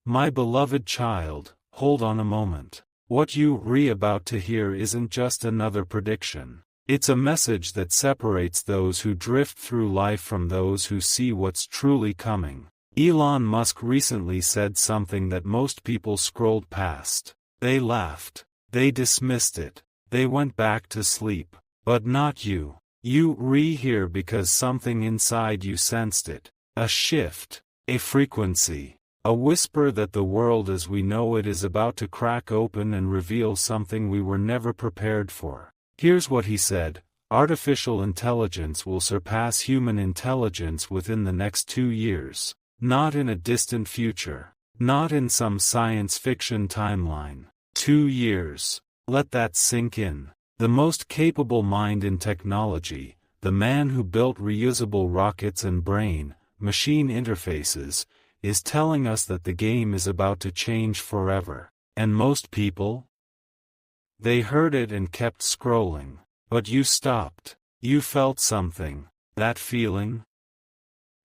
My beloved child, hold on a moment. What you're about to hear isn't just another prediction. It's a message that separates those who drift through life from those who see what's truly coming. Elon Musk recently said something that most people scrolled past. They laughed. They dismissed it. They went back to sleep. But not you. You're here because something inside you sensed it. A shift. A frequency. A whisper that the world as we know it is about to crack open and reveal something we were never prepared for. Here's what he said: artificial intelligence will surpass human intelligence within the next 2 years. Not in a distant future. Not in some science fiction timeline. 2 years. Let that sink in. The most capable mind in technology, the man who built reusable rockets and brain-machine interfaces, is telling us that the game is about to change forever. And most people? They heard it and kept scrolling. But you stopped. You felt something. That feeling?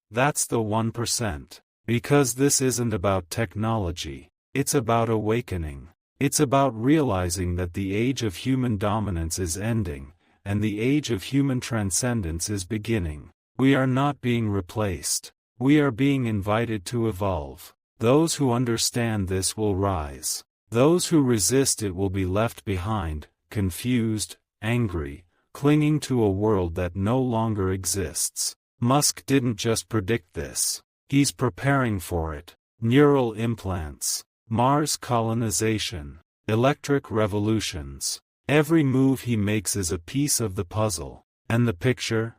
That's the 1%. Because this isn't about technology. It's about awakening. It's about realizing that the age of human dominance is ending, and the age of human transcendence is beginning. We are not being replaced. We are being invited to evolve. Those who understand this will rise. Those who resist it will be left behind, confused, angry, clinging to a world that no longer exists. Musk didn't just predict this. He's preparing for it. Neural implants, Mars colonization, electric revolutions. Every move he makes is a piece of the puzzle. And the picture?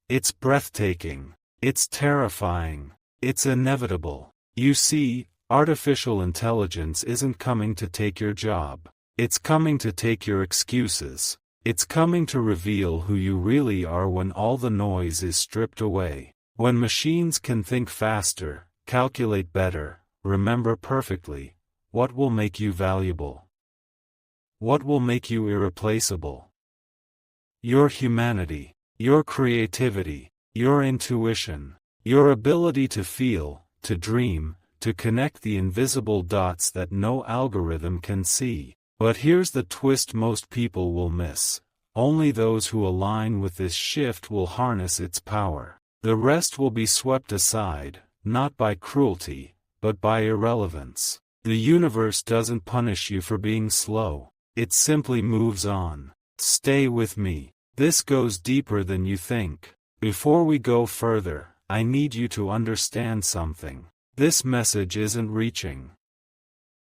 It's breathtaking. It's terrifying. It's inevitable. You see, artificial intelligence isn't coming to take your job. It's coming to take your excuses. It's coming to reveal who you really are when all the noise is stripped away. When machines can think faster, calculate better, remember perfectly, what will make you valuable? What will make you irreplaceable? Your humanity, your creativity, your intuition, your ability to feel, to dream, to connect the invisible dots that no algorithm can see. But here's the twist most people will miss. Only those who align with this shift will harness its power. The rest will be swept aside, not by cruelty, but by irrelevance. The universe doesn't punish you for being slow. It simply moves on. Stay with me. This goes deeper than you think. Before we go further, I need you to understand something. This message isn't reaching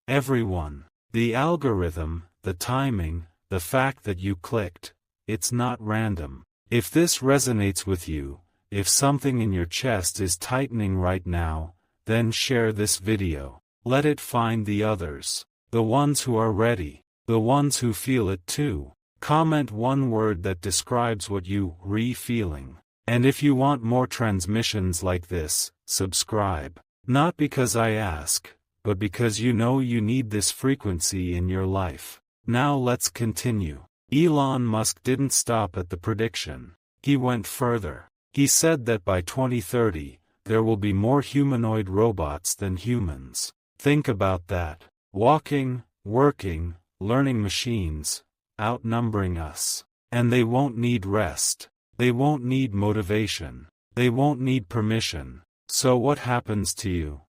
everyone. The algorithm, the timing, the fact that you clicked, it's not random. If this resonates with you, if something in your chest is tightening right now, then share this video. Let it find the others. The ones who are ready. The ones who feel it too. Comment one word that describes what you're feeling. And if you want more transmissions like this, subscribe. Not because I ask, but because you know you need this frequency in your life. Now let's continue. Elon Musk didn't stop at the prediction. He went further. He said that by 2030, there will be more humanoid robots than humans. Think about that. Walking, working, learning machines, outnumbering us. And they won't need rest. They won't need motivation. They won't need permission. So what happens to you?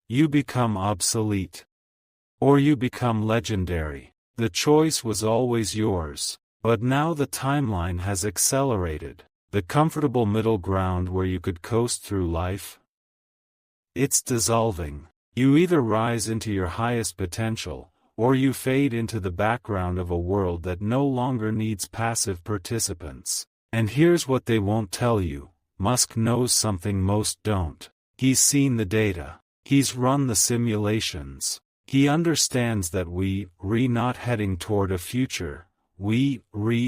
You become obsolete. Or you become legendary. The choice was always yours. But now the timeline has accelerated. The comfortable middle ground where you could coast through life? It's dissolving. You either rise into your highest potential, or you fade into the background of a world that no longer needs passive participants. And here's what they won't tell you. Musk knows something most don't. He's seen the data. He's run the simulations. He understands that we're not heading toward a future. We're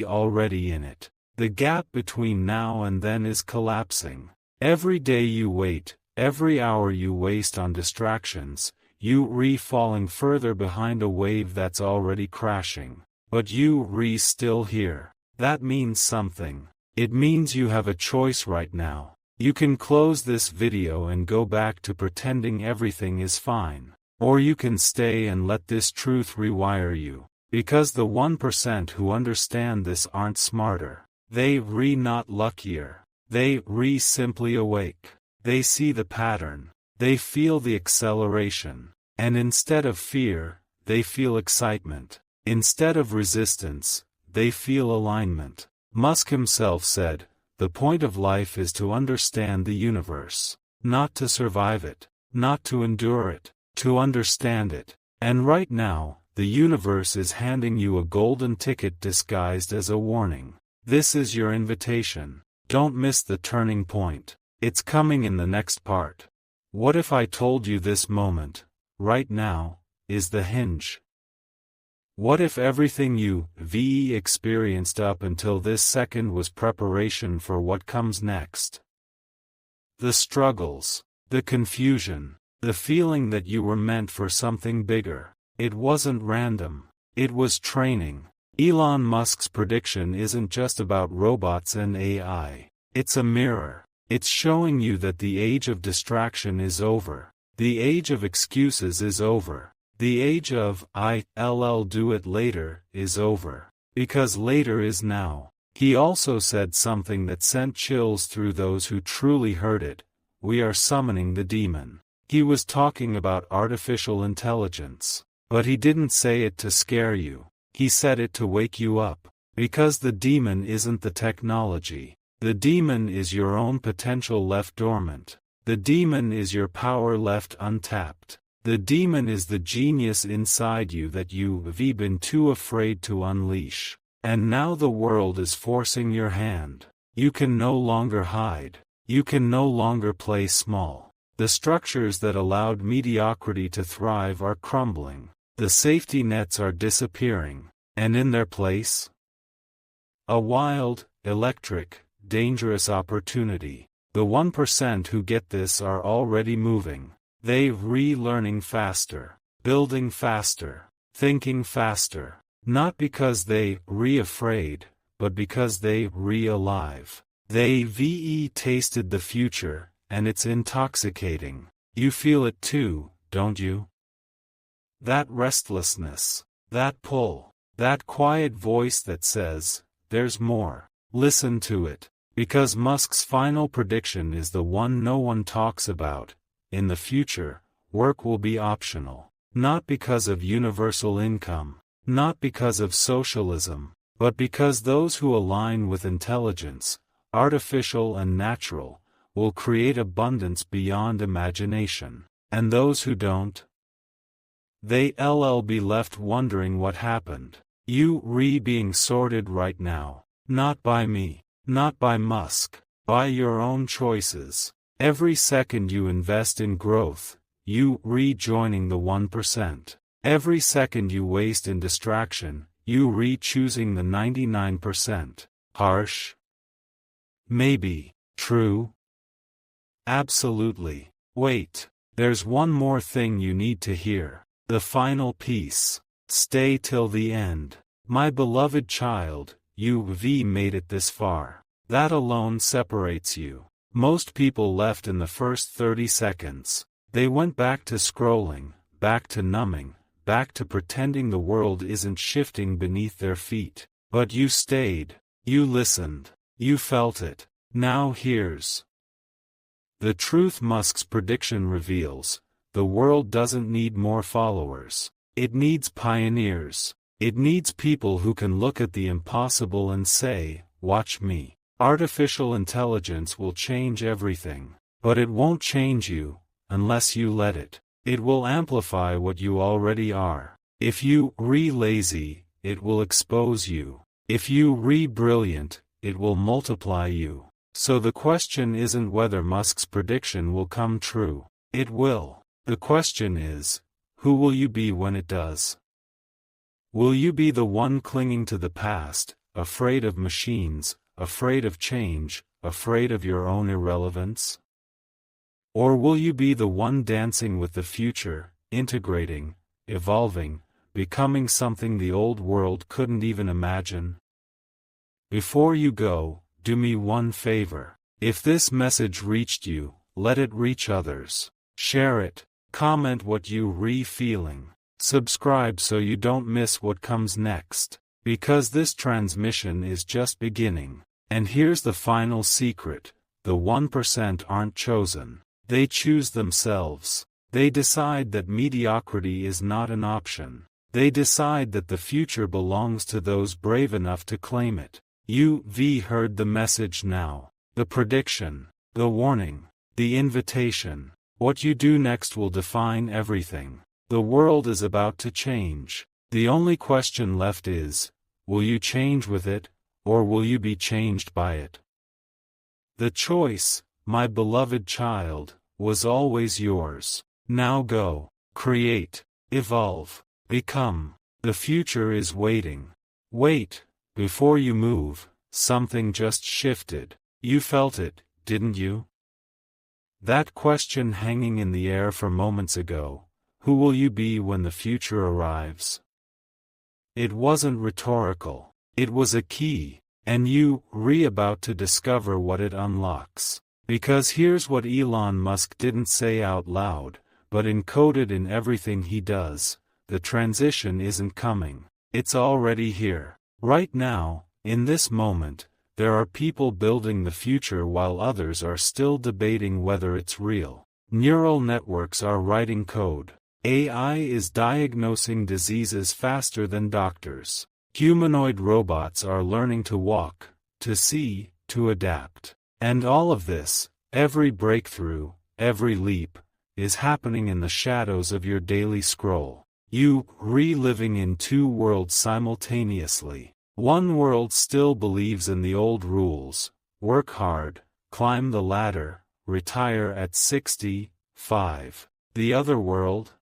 already in it. The gap between now and then is collapsing. Every day you wait, every hour you waste on distractions, you're falling further behind a wave that's already crashing. But you're still here. That means something. It means you have a choice right now. You can close this video and go back to pretending everything is fine. Or you can stay and let this truth rewire you. Because the 1% who understand this aren't smarter. They not luckier. They simply awake. They see the pattern. They feel the acceleration. And instead of fear, they feel excitement. Instead of resistance, they feel alignment. Musk himself said, "The point of life is to understand the universe. Not to survive it. Not to endure it. To understand it." And right now, the universe is handing you a golden ticket disguised as a warning. This is your invitation. Don't miss the turning point. It's coming in the next part. What if I told you this moment, right now, is the hinge? What if everything you experienced up until this second was preparation for what comes next? The struggles, the confusion, the feeling that you were meant for something bigger. It wasn't random. It was training. Elon Musk's prediction isn't just about robots and AI. It's a mirror. It's showing you that the age of distraction is over. The age of excuses is over. The age of I'll do it later is over. Because later is now. He also said something that sent chills through those who truly heard it. We are summoning the demon. He was talking about artificial intelligence. But he didn't say it to scare you. He said it to wake you up. Because the demon isn't the technology. The demon is your own potential left dormant. The demon is your power left untapped. The demon is the genius inside you that you've been too afraid to unleash. And now the world is forcing your hand. You can no longer hide. You can no longer play small. The structures that allowed mediocrity to thrive are crumbling. The safety nets are disappearing. And in their place? A wild, electric, dangerous opportunity. The 1% who get this are already moving. They're relearning faster, building faster, thinking faster. Not because they afraid, but because they alive. They tasted the future, and it's intoxicating. You feel it too, don't you? That restlessness, that pull, that quiet voice that says, there's more. Listen to it. Because Musk's final prediction is the one no one talks about. In the future, work will be optional. Not because of universal income. Not because of socialism. But because those who align with intelligence, artificial and natural, will create abundance beyond imagination. And those who don't? They'll be left wondering what happened. You being sorted right now. Not by me. Not by Musk. By your own choices. Every second you invest in growth, you rejoining the 1%. Every second you waste in distraction, you re-choosing the 99%. Harsh? Maybe. True? Absolutely. Wait. There's one more thing you need to hear. The final piece. Stay till the end. My beloved child, you've made it this far. That alone separates you. Most people left in the first 30 seconds. They went back to scrolling, back to numbing, back to pretending the world isn't shifting beneath their feet. But you stayed. You listened. You felt it. Now here's the truth Musk's prediction reveals. The world doesn't need more followers. It needs pioneers. It needs people who can look at the impossible and say, watch me. Artificial intelligence will change everything. But it won't change you, unless you let it. It will amplify what you already are. If you lazy, it will expose you. If you brilliant, it will multiply you. So the question isn't whether Musk's prediction will come true. It will. The question is, who will you be when it does? Will you be the one clinging to the past, afraid of machines, afraid of change, afraid of your own irrelevance? Or will you be the one dancing with the future, integrating, evolving, becoming something the old world couldn't even imagine? Before you go, do me one favor. If this message reached you, let it reach others. Share it. Comment what you feeling. Subscribe so you don't miss what comes next. Because this transmission is just beginning. And here's the final secret. The 1% aren't chosen. They choose themselves. They decide that mediocrity is not an option. They decide that the future belongs to those brave enough to claim it. You heard the message now. The prediction. The warning. The invitation. What you do next will define everything. The world is about to change. The only question left is, will you change with it, or will you be changed by it? The choice, my beloved child, was always yours. Now go, create, evolve, become. The future is waiting. Wait, before you move, something just shifted. You felt it, didn't you? That question hanging in the air for moments ago, who will you be when the future arrives? It wasn't rhetorical. It was a key, and you about to discover what it unlocks. Because here's what Elon Musk didn't say out loud, but encoded in everything he does: the transition isn't coming. It's already here. Right now, in this moment, there are people building the future while others are still debating whether it's real. Neural networks are writing code. AI is diagnosing diseases faster than doctors. Humanoid robots are learning to walk, to see, to adapt. And all of this, every breakthrough, every leap, is happening in the shadows of your daily scroll. You reliving in two worlds simultaneously. One world still believes in the old rules: work hard, climb the ladder, retire at 65. The other world?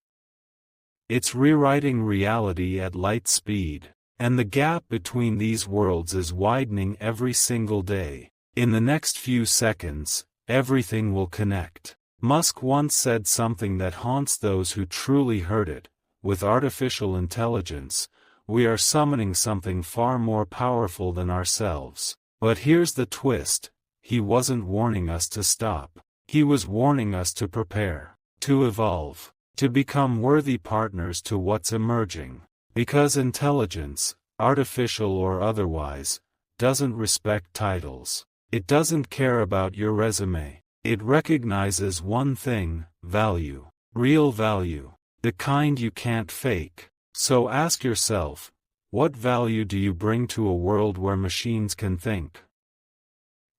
It's rewriting reality at light speed. And the gap between these worlds is widening every single day. In the next few seconds, everything will connect. Musk once said something that haunts those who truly heard it: with artificial intelligence, we are summoning something far more powerful than ourselves. But here's the twist: he wasn't warning us to stop. He was warning us to prepare, to evolve, to become worthy partners to what's emerging. Because intelligence, artificial or otherwise, doesn't respect titles. It doesn't care about your resume. It recognizes one thing: value. Real value. The kind you can't fake. So ask yourself, what value do you bring to a world where machines can think?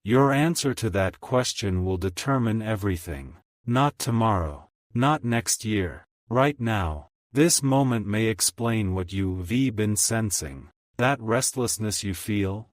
Your answer to that question will determine everything. Not tomorrow. Not next year. Right now. This moment may explain what you've been sensing. That restlessness you feel?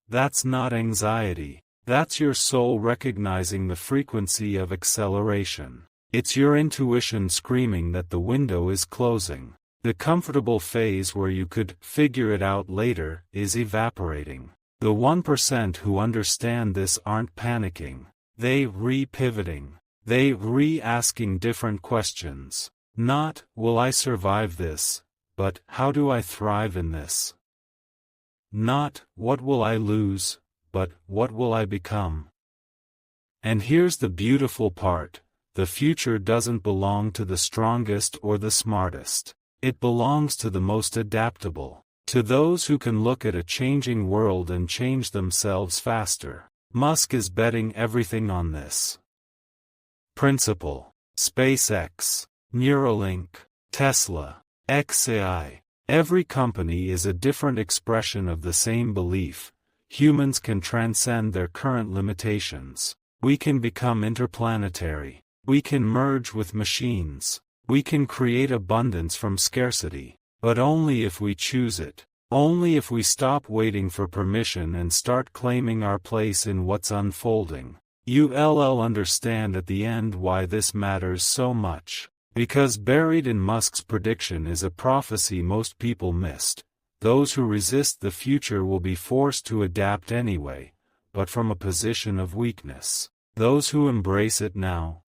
That's not anxiety. That's your soul recognizing the frequency of acceleration. It's your intuition screaming that the window is closing. The comfortable phase where you could figure it out later is evaporating. The 1% who understand this aren't panicking. They re-pivoting. They re-asking different questions. Not, will I survive this, but, how do I thrive in this? Not, what will I lose, but, what will I become? And here's the beautiful part: the future doesn't belong to the strongest or the smartest. It belongs to the most adaptable. To those who can look at a changing world and change themselves faster. Musk is betting everything on this principle. SpaceX, Neuralink, Tesla, XAI. Every company is a different expression of the same belief: humans can transcend their current limitations. We can become interplanetary. We can merge with machines. We can create abundance from scarcity. But only if we choose it. Only if we stop waiting for permission and start claiming our place in what's unfolding. You'll understand at the end why this matters so much. Because buried in Musk's prediction is a prophecy most people missed. Those who resist the future will be forced to adapt anyway, but from a position of weakness. Those who embrace it now,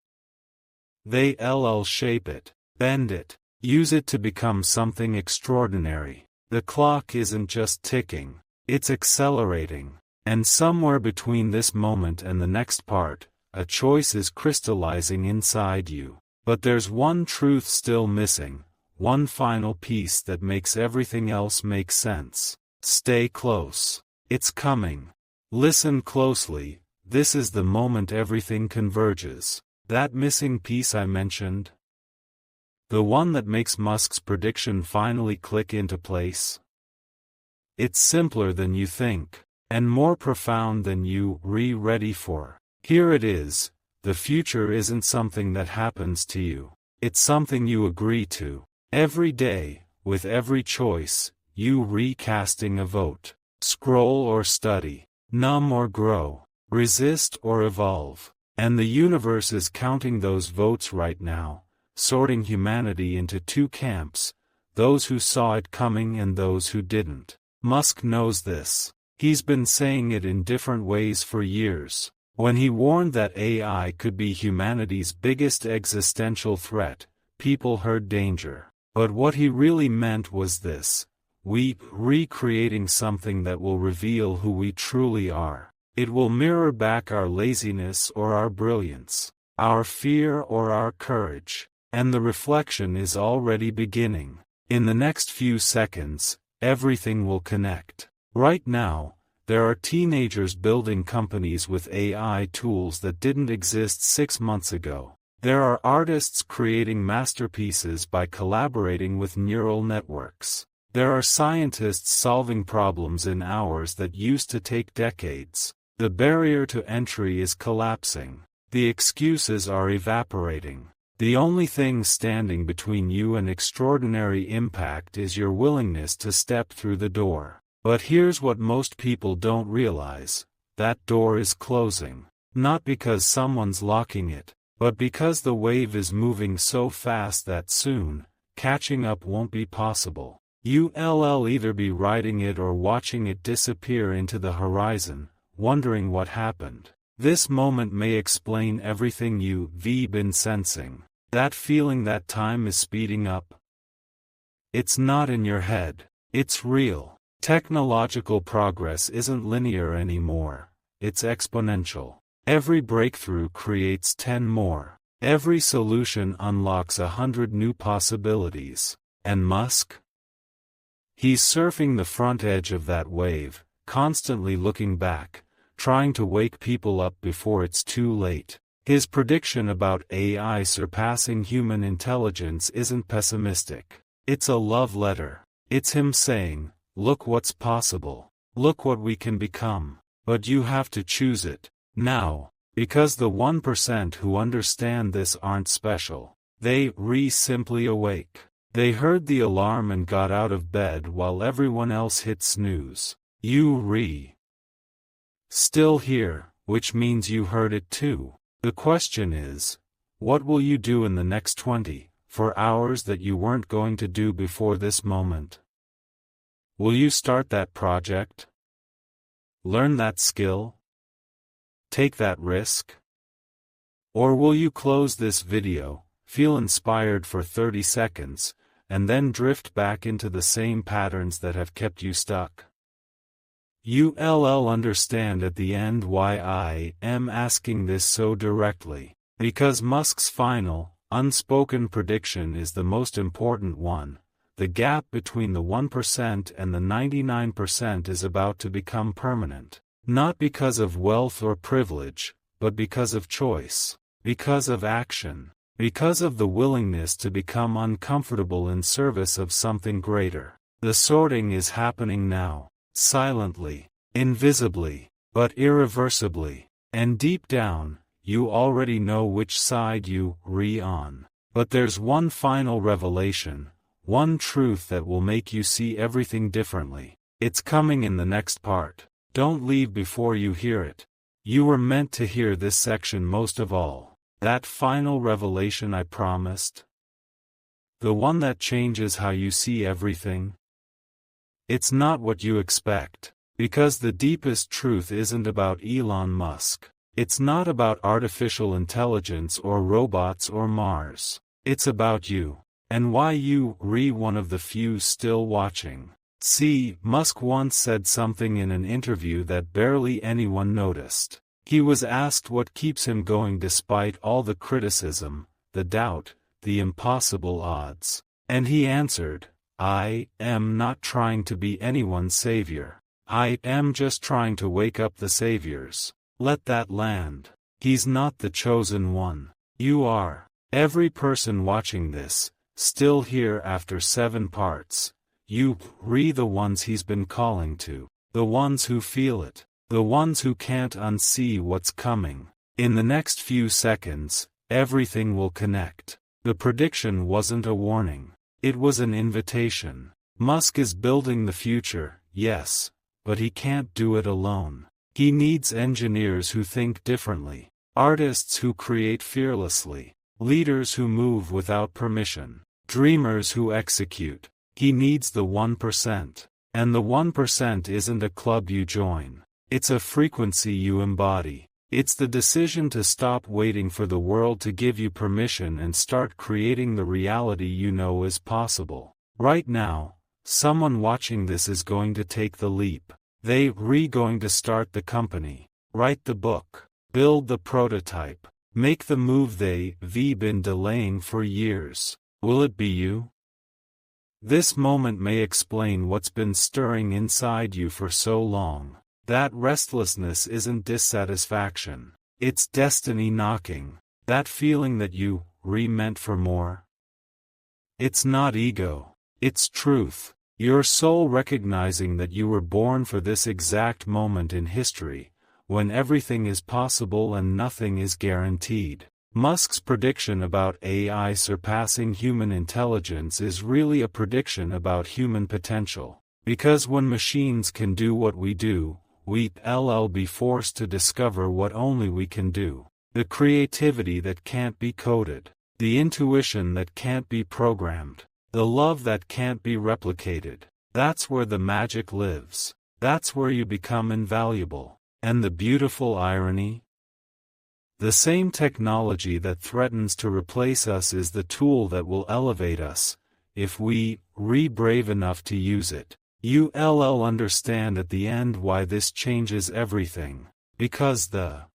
they'll shape it, bend it, use it to become something extraordinary. The clock isn't just ticking, it's accelerating. And somewhere between this moment and the next part, a choice is crystallizing inside you. But there's one truth still missing, one final piece that makes everything else make sense. Stay close. It's coming. Listen closely, this is the moment everything converges. That missing piece I mentioned? The one that makes Musk's prediction finally click into place? It's simpler than you think, and more profound than you ready for. Here it is, the future isn't something that happens to you. It's something you agree to. Every day, with every choice, you recasting a vote. Scroll or study. Numb or grow. Resist or evolve. And the universe is counting those votes right now, sorting humanity into two camps, those who saw it coming and those who didn't. Musk knows this. He's been saying it in different ways for years. When he warned that AI could be humanity's biggest existential threat, people heard danger. But what he really meant was this: we recreating something that will reveal who we truly are. It will mirror back our laziness or our brilliance, our fear or our courage. And the reflection is already beginning. In the next few seconds, everything will connect. Right now, there are teenagers building companies with AI tools that didn't exist 6 months ago. There are artists creating masterpieces by collaborating with neural networks. There are scientists solving problems in hours that used to take decades. The barrier to entry is collapsing. The excuses are evaporating. The only thing standing between you and extraordinary impact is your willingness to step through the door. But here's what most people don't realize: that door is closing. Not because someone's locking it, but because the wave is moving so fast that soon, catching up won't be possible. You'll either be riding it or watching it disappear into the horizon, wondering what happened. This moment may explain everything you've been sensing. That feeling that time is speeding up. It's not in your head. It's real. Technological progress isn't linear anymore. It's exponential. Every breakthrough creates 10 more. Every solution unlocks 100 new possibilities. And Musk? He's surfing the front edge of that wave, constantly looking back, trying to wake people up before it's too late. His prediction about AI surpassing human intelligence isn't pessimistic. It's a love letter. It's him saying, look what's possible. Look what we can become. But you have to choose it. Now. Because the 1% who understand this aren't special. They simply awake. They heard the alarm and got out of bed while everyone else hit snooze. You still here, which means you heard it too. The question is, what will you do in the next 24 hours that you weren't going to do before this moment? Will you start that project? Learn that skill? Take that risk? Or will you close this video, feel inspired for 30 seconds, and then drift back into the same patterns that have kept you stuck? You'll understand at the end why I am asking this so directly. Because Musk's final, unspoken prediction is the most important one. The gap between the 1% and the 99% is about to become permanent. Not because of wealth or privilege, but because of choice. Because of action. Because of the willingness to become uncomfortable in service of something greater. The sorting is happening now. Silently, invisibly, but irreversibly. And deep down, you already know which side you're on. But there's one final revelation, one truth that will make you see everything differently. It's coming in the next part. Don't leave before you hear it. You were meant to hear this section most of all. That final revelation I promised. The one that changes how you see everything. It's not what you expect. Because the deepest truth isn't about Elon Musk. It's not about artificial intelligence or robots or Mars. It's about you. And why you one of the few still watching. See, Musk once said something in an interview that barely anyone noticed. He was asked what keeps him going despite all the criticism, the doubt, the impossible odds. And he answered, "I am not trying to be anyone's savior. I am just trying to wake up the saviors." Let that land. He's not the chosen one. You are. Every person watching this, still here after 7 parts. You re the ones he's been calling to. The ones who feel it. The ones who can't unsee what's coming. In the next few seconds, everything will connect. The prediction wasn't a warning. It was an invitation. Musk is building the future, yes, but he can't do it alone. He needs engineers who think differently, artists who create fearlessly, leaders who move without permission, dreamers who execute. He needs the 1%. And the 1% isn't a club you join. It's a frequency you embody. It's the decision to stop waiting for the world to give you permission and start creating the reality you know is possible. Right now, someone watching this is going to take the leap. Going to start the company, write the book, build the prototype, make the move they've been delaying for years. Will it be you? This moment may explain what's been stirring inside you for so long. That restlessness isn't dissatisfaction. It's destiny knocking. That feeling that you meant for more. It's not ego. It's truth. Your soul recognizing that you were born for this exact moment in history, when everything is possible and nothing is guaranteed. Musk's prediction about AI surpassing human intelligence is really a prediction about human potential. Because when machines can do what we do, we'll be forced to discover what only we can do. The creativity that can't be coded. The intuition that can't be programmed. The love that can't be replicated. That's where the magic lives. That's where you become invaluable. And the beautiful irony? The same technology that threatens to replace us is the tool that will elevate us, if we brave enough to use it. You'll understand at the end why this changes everything. Because the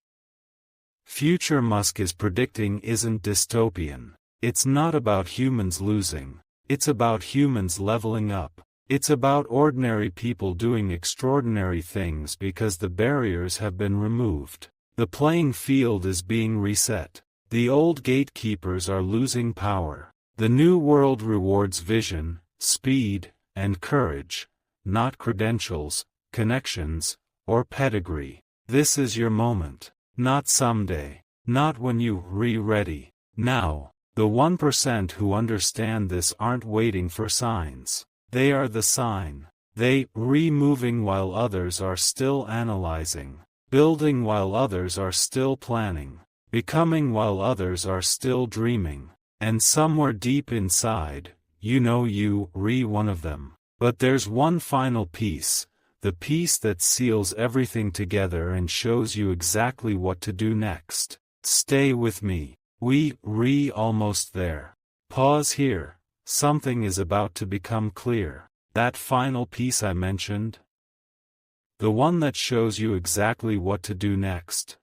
future Musk is predicting isn't dystopian. It's not about humans losing. It's about humans leveling up. It's about ordinary people doing extraordinary things because the barriers have been removed. The playing field is being reset. The old gatekeepers are losing power. The new world rewards vision, speed, and courage, not credentials, connections, or pedigree. This is your moment. Not someday. Not when you're ready. Now. The 1% who understand this aren't waiting for signs. They are the sign. Moving while others are still analyzing. Building while others are still planning. Becoming while others are still dreaming. And somewhere deep inside, you know you're one of them. But there's one final piece. The piece that seals everything together and shows you exactly what to do next. Stay with me. We're almost there. Pause here. Something is about to become clear. That final piece I mentioned? The one that shows you exactly what to do next.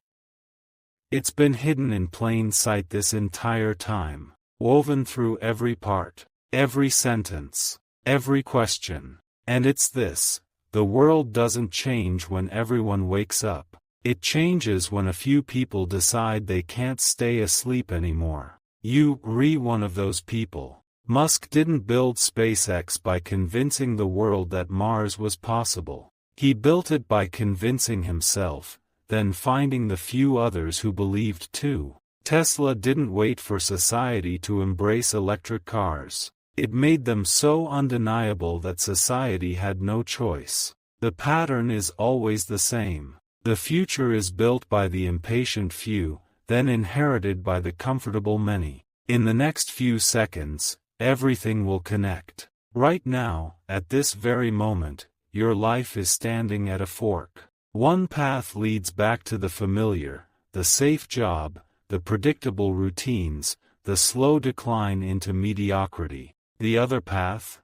It's been hidden in plain sight this entire time, woven through every part, every sentence, every question. And it's this: the world doesn't change when everyone wakes up. It changes when a few people decide they can't stay asleep anymore. You're one of those people. Musk didn't build SpaceX by convincing the world that Mars was possible. He built it by convincing himself, then finding the few others who believed too. Tesla didn't wait for society to embrace electric cars. It made them so undeniable that society had no choice. The pattern is always the same. The future is built by the impatient few, then inherited by the comfortable many. In the next few seconds, everything will connect. Right now, at this very moment, your life is standing at a fork. One path leads back to the familiar, the safe job, the predictable routines, the slow decline into mediocrity. The other path?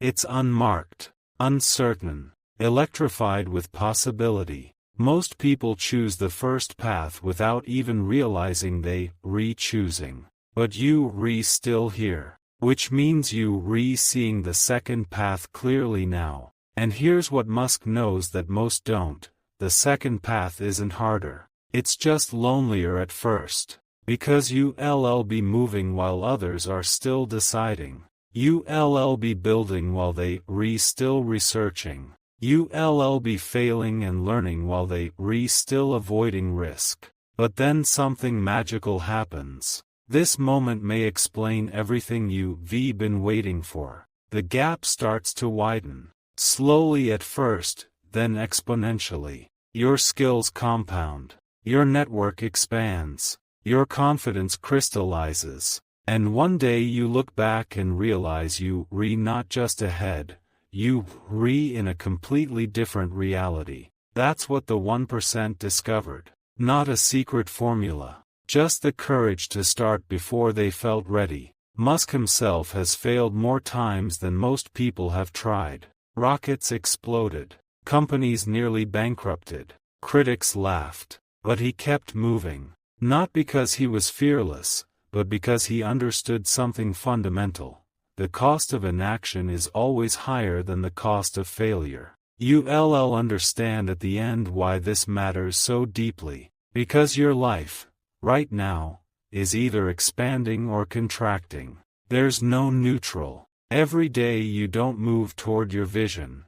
It's unmarked, uncertain, electrified with possibility. Most people choose the first path without even realizing they re-choosing. But you still here. Which means you seeing the second path clearly now. And here's what Musk knows that most don't. The second path isn't harder. It's just lonelier at first. Because you'll be moving while others are still deciding. You'll be building while they still researching. You'll be failing and learning while they still avoiding risk. But then something magical happens. This moment may explain everything you've been waiting for. The gap starts to widen. Slowly at first, then exponentially. Your skills compound. Your network expands. Your confidence crystallizes. And one day you look back and realize you not just ahead, you in a completely different reality. That's what the 1% discovered. Not a secret formula. Just the courage to start before they felt ready. Musk himself has failed more times than most people have tried. Rockets exploded. Companies nearly bankrupted. Critics laughed. But he kept moving. Not because he was fearless, but because he understood something fundamental. The cost of inaction is always higher than the cost of failure. You'll understand at the end why this matters so deeply. Because your life, right now, is either expanding or contracting. There's no neutral. Every day you don't move toward your vision.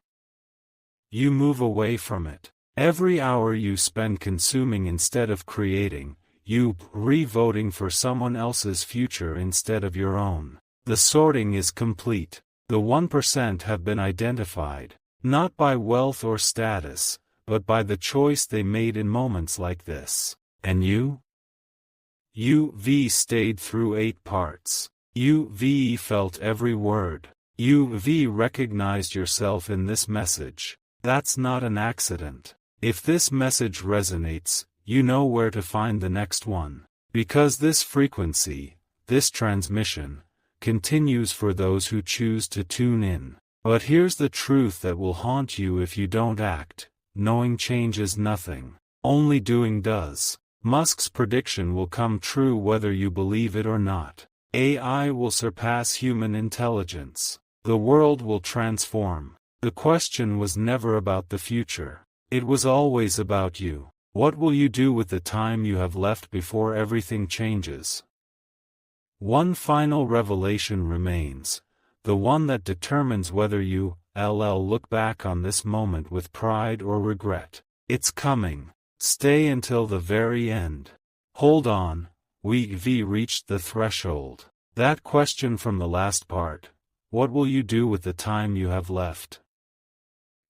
You move away from it. Every hour you spend consuming instead of creating, you voting for someone else's future instead of your own. The sorting is complete. The 1% have been identified, not by wealth or status, but by the choice they made in moments like this. And you? You've stayed through 8 parts. You've felt every word. You've recognized yourself in this message. That's not an accident. If this message resonates, you know where to find the next one. Because this frequency, this transmission, continues for those who choose to tune in. But here's the truth that will haunt you if you don't act. Knowing changes nothing. Only doing does. Musk's prediction will come true whether you believe it or not. AI will surpass human intelligence. The world will transform. The question was never about the future. It was always about you. What will you do with the time you have left before everything changes? One final revelation remains, the one that determines whether you'll look back on this moment with pride or regret. It's coming. Stay until the very end. Hold on, we've reached the threshold. That question from the last part, what will you do with the time you have left?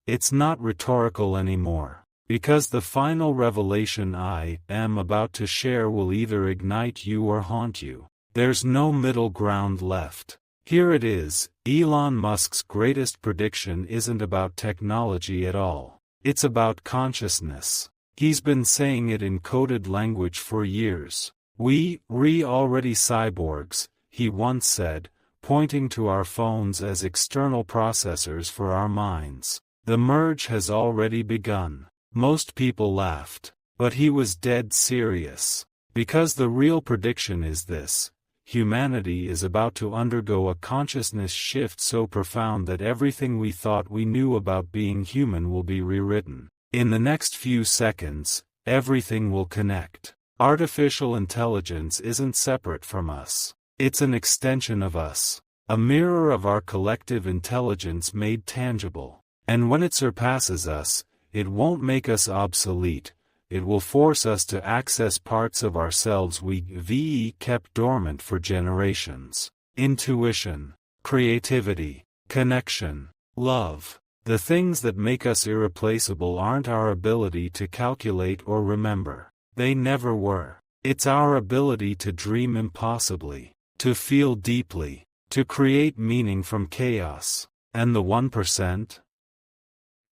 It's not rhetorical anymore, because the final revelation I am about to share will either ignite you or haunt you. There's no middle ground left. Here it is, Elon Musk's greatest prediction isn't about technology at all. It's about consciousness. He's been saying it in coded language for years. We're already cyborgs, he once said, pointing to our phones as external processors for our minds. The merge has already begun. Most people laughed. But he was dead serious. Because the real prediction is this. Humanity is about to undergo a consciousness shift so profound that everything we thought we knew about being human will be rewritten. In the next few seconds, everything will connect. Artificial intelligence isn't separate from us. It's an extension of us. A mirror of our collective intelligence made tangible. And when it surpasses us, it won't make us obsolete. It will force us to access parts of ourselves we've kept dormant for generations. Intuition, creativity, connection, love. The things that make us irreplaceable aren't our ability to calculate or remember. They never were. It's our ability to dream impossibly, to feel deeply, to create meaning from chaos. And the 1%?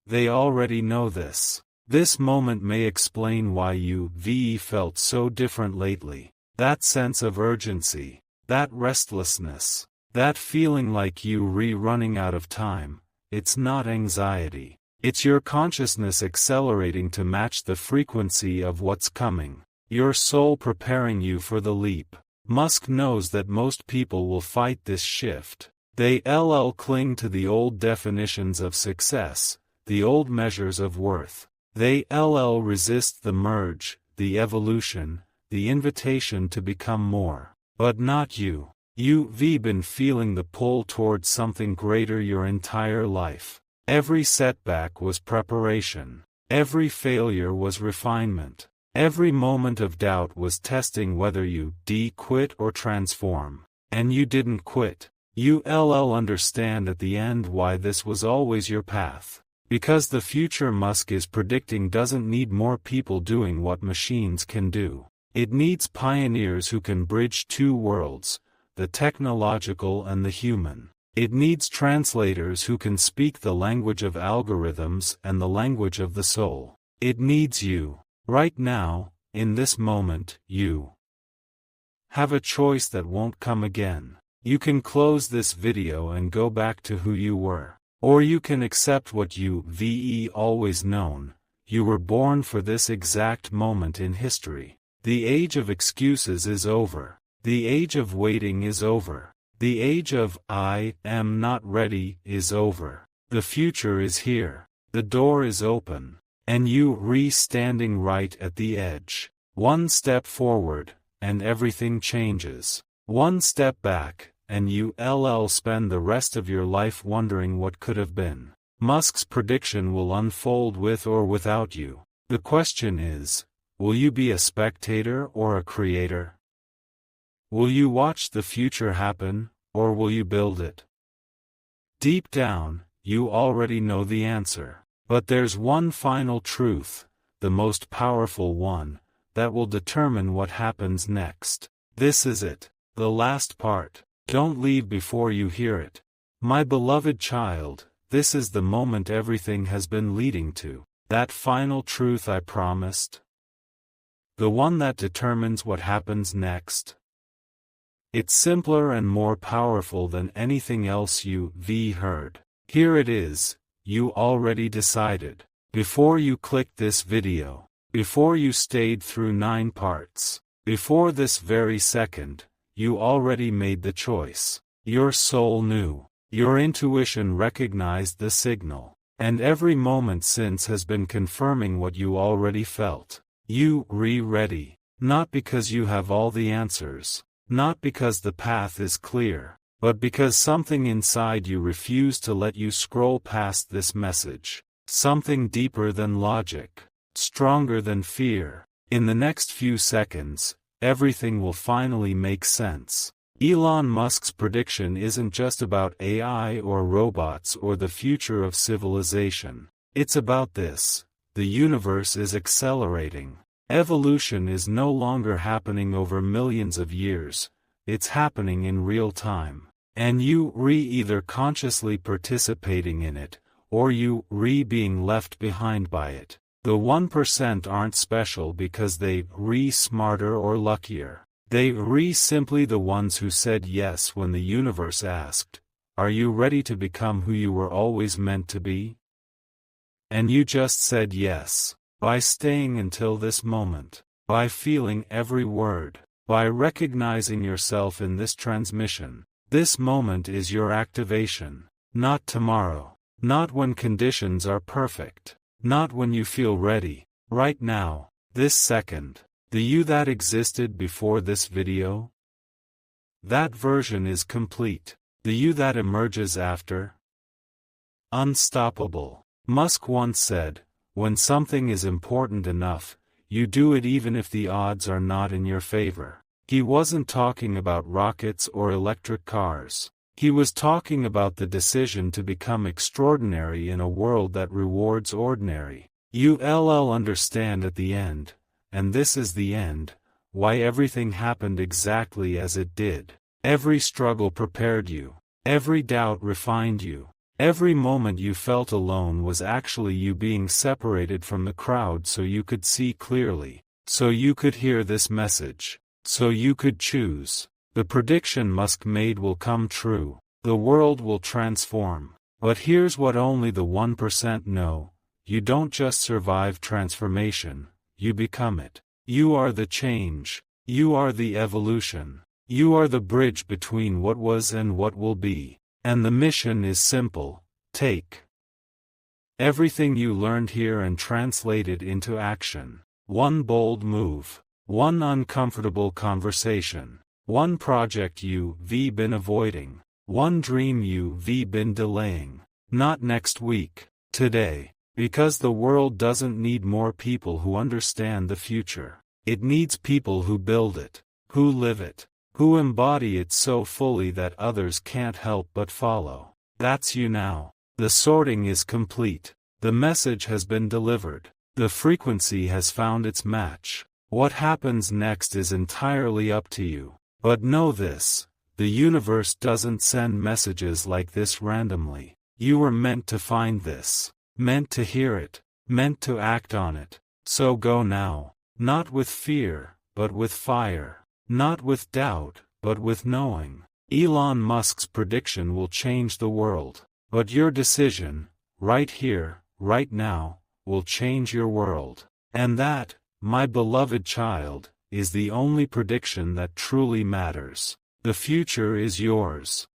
They already know this. This moment may explain why you've felt so different lately. That sense of urgency, that restlessness, That feeling like you running out of time, it's not anxiety. It's your consciousness accelerating to match the frequency of what's coming. Your soul preparing you for the leap. Musk knows that most people will fight this shift. They cling to the old definitions of success, the old measures of worth. They resist the merge, the evolution, the invitation to become more. But not you. You've been feeling the pull towards something greater your entire life. Every setback was preparation. Every failure was refinement. Every moment of doubt was testing whether you quit or transform. And you didn't quit. You understand at the end why this was always your path. Because the future Musk is predicting doesn't need more people doing what machines can do. It needs pioneers who can bridge two worlds, the technological and the human. It needs translators who can speak the language of algorithms and the language of the soul. It needs you. Right now, in this moment, you have a choice that won't come again. You can close this video and go back to who you were. Or you can accept what you've always known. You were born for this exact moment in history. The age of excuses is over. The age of waiting is over. The age of I am not ready is over. The future is here. The door is open. And you standing right at the edge. One step forward, and everything changes. One step back, and you spend the rest of your life wondering what could have been. Musk's prediction will unfold with or without you. The question is, will you be a spectator or a creator? Will you watch the future happen, or will you build it? Deep down, you already know the answer. But there's one final truth, the most powerful one, that will determine what happens next. This is it, the last part. Don't leave before you hear it. My beloved child, this is the moment everything has been leading to. That final truth I promised. The one that determines what happens next. It's simpler and more powerful than anything else you've heard. Here it is. You already decided. Before you clicked this video. Before you stayed through 9 parts. Before this very second, you already made the choice. Your soul knew. Your intuition recognized the signal. And every moment since has been confirming what you already felt. You ready. Not because you have all the answers. Not because the path is clear. But because something inside you refused to let you scroll past this message. Something deeper than logic. Stronger than fear. In the next few seconds, everything will finally make sense. Elon Musk's prediction isn't just about AI or robots or the future of civilization. It's about this. The universe is accelerating. Evolution is no longer happening over millions of years. It's happening in real time. And you either consciously participating in it, or you being left behind by it. The 1% aren't special because they smarter or luckier. They simply the ones who said yes when the universe asked, are you ready to become who you were always meant to be? And you just said yes. By staying until this moment. By feeling every word. By recognizing yourself in this transmission. This moment is your activation. Not tomorrow. Not when conditions are perfect. Not when you feel ready. Right now. This second. The you that existed before this video? That version is complete. The you that emerges after? Unstoppable. Musk once said, when something is important enough, you do it even if the odds are not in your favor. He wasn't talking about rockets or electric cars. He was talking about the decision to become extraordinary in a world that rewards ordinary. You understand at the end, and this is the end, why everything happened exactly as it did. Every struggle prepared you. Every doubt refined you. Every moment you felt alone was actually you being separated from the crowd so you could see clearly, so you could hear this message, so you could choose. The prediction Musk made will come true. The world will transform. But here's what only the 1% know. You don't just survive transformation, you become it. You are the change. You are the evolution. You are the bridge between what was and what will be. And the mission is simple. Take everything you learned here and translate it into action. One bold move. One uncomfortable conversation. One project you've been avoiding. One dream you've been delaying. Not next week. Today. Because the world doesn't need more people who understand the future. It needs people who build it, who live it, who embody it so fully that others can't help but follow. That's you now. The sorting is complete. The message has been delivered. The frequency has found its match. What happens next is entirely up to you. But know this, the universe doesn't send messages like this randomly. You were meant to find this. Meant to hear it, meant to act on it. So go now, not with fear, but with fire, not with doubt, but with knowing. Elon Musk's prediction will change the world, but your decision, right here, right now, will change your world. And that, my beloved child, is the only prediction that truly matters. The future is yours.